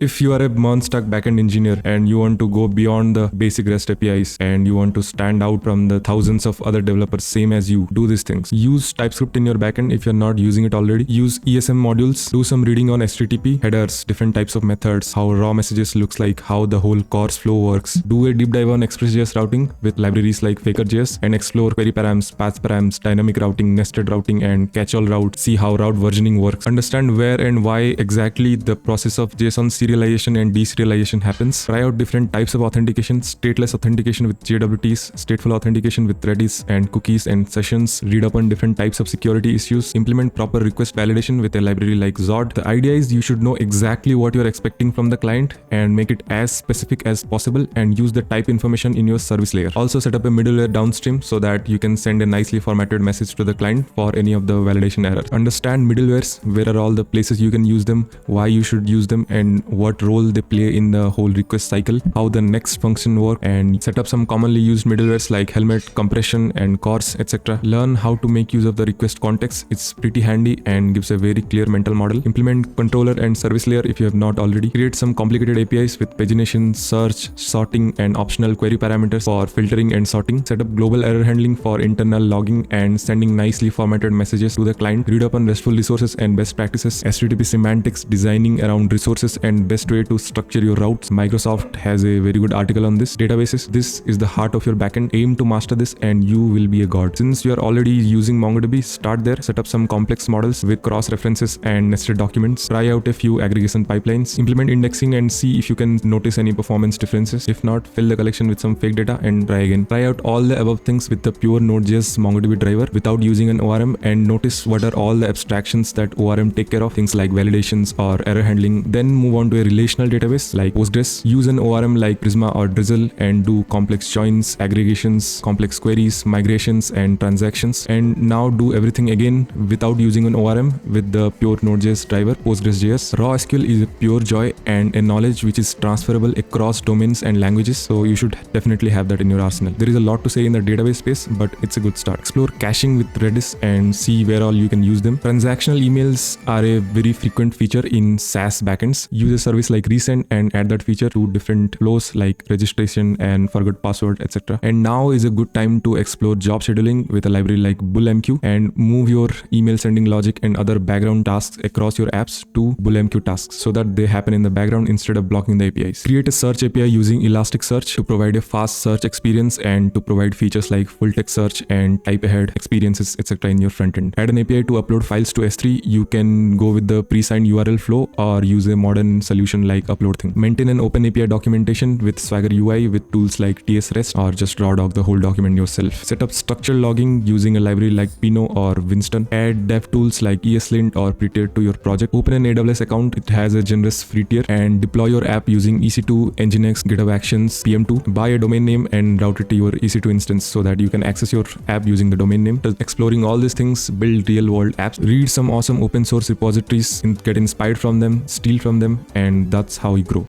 If you are a MERN stuck backend engineer and you want to go beyond the basic REST APIs and you want to stand out from the thousands of other developers same as you, do these things. Use TypeScript in your backend if you're not using it already. Use ESM modules. Do some reading on HTTP, headers, different types of methods, how raw messages looks like, how the whole CORS flow works. Do a deep dive on ExpressJS routing with libraries like Faker.js and explore query params, path params, dynamic routing, nested routing, and catch-all route. See how route versioning works. Understand where and why exactly the process of JSON serialization and deserialization happens. Try out different types of authentication, stateless authentication with JWTs, stateful authentication with Redis and cookies and sessions. Read up on different types of security issues. Implement proper request validation with a library like Zod. The idea is you should know exactly what you're expecting from the client and make it as specific as possible and use the type information in your service layer. Also set up a middleware downstream so that you can send a nicely formatted message to the client for any of the validation errors. Understand middlewares, where are all the places you can use them, why you should use them, and what role they play in the whole request cycle, how the next function work, and set up some commonly used middlewares like Helmet, compression, and CORS, etc. Learn how to make use of the request context. It's pretty handy and gives a very clear mental model. Implement controller and service layer if you have not already. Create some complicated APIs with pagination, search, sorting, and optional query parameters for filtering and sorting. Set up global error handling for internal logging and sending nicely formatted messages to the client. Read up on RESTful resources and best practices, HTTP semantics, designing around resources, and best way to structure your routes. Microsoft has a very good article on this. Databases. This is the heart of your backend. Aim to master this and you will be a god. Since you are already using MongoDB, start there. Set up some complex models with cross references and nested documents. Try out a few aggregation pipelines. Implement indexing and see if you can notice any performance differences. If not, fill the collection with some fake data and try again. Try out all the above things with the pure Node.js MongoDB driver without using an ORM and notice what are all the abstractions that ORM take care of, things like validations or error handling. Then move on to a relational database like Postgres. Use an ORM like Prisma or Drizzle and do complex joins, aggregations, complex queries, migrations, and transactions. And now do everything again without using an ORM with the pure Node.js driver, Postgres.js. Raw SQL is a pure joy and a knowledge which is transferable across domains and languages, so you should definitely have that in your arsenal. There is a lot to say in the database space, but it's a good start. Explore caching with Redis and see where all you can use them. Transactional emails are a very frequent feature in SaaS backends. Use a service like Resend and add that feature to different flows like registration and forgot password, etc. And now is a good time to explore job scheduling with a library like BullMQ and move your email sending logic and other background tasks across your apps to BullMQ tasks so that they happen in the background instead of blocking the APIs. Create a search API using Elasticsearch to provide a fast search experience and to provide features like full text search and type ahead experiences, etc. in your front end. Add an API to upload files to S3. You can go with the pre-signed URL flow or use a modern solution like UploadThing. Maintain an open API documentation with Swagger UI with tools like TSREST or just raw dog the whole document yourself. Set up structured logging using a library like Pino or Winston. Add dev tools like ESLint or Prettier to your project. Open an AWS account. It has a generous free tier and deploy your app using EC2, Nginx, GitHub Actions, PM2. Buy a domain name and route it to your EC2 instance so that you can access your app using the domain name. Exploring all these things, build real world apps. Read some awesome open source repositories, get inspired from them, steal from them, and that's how you grow.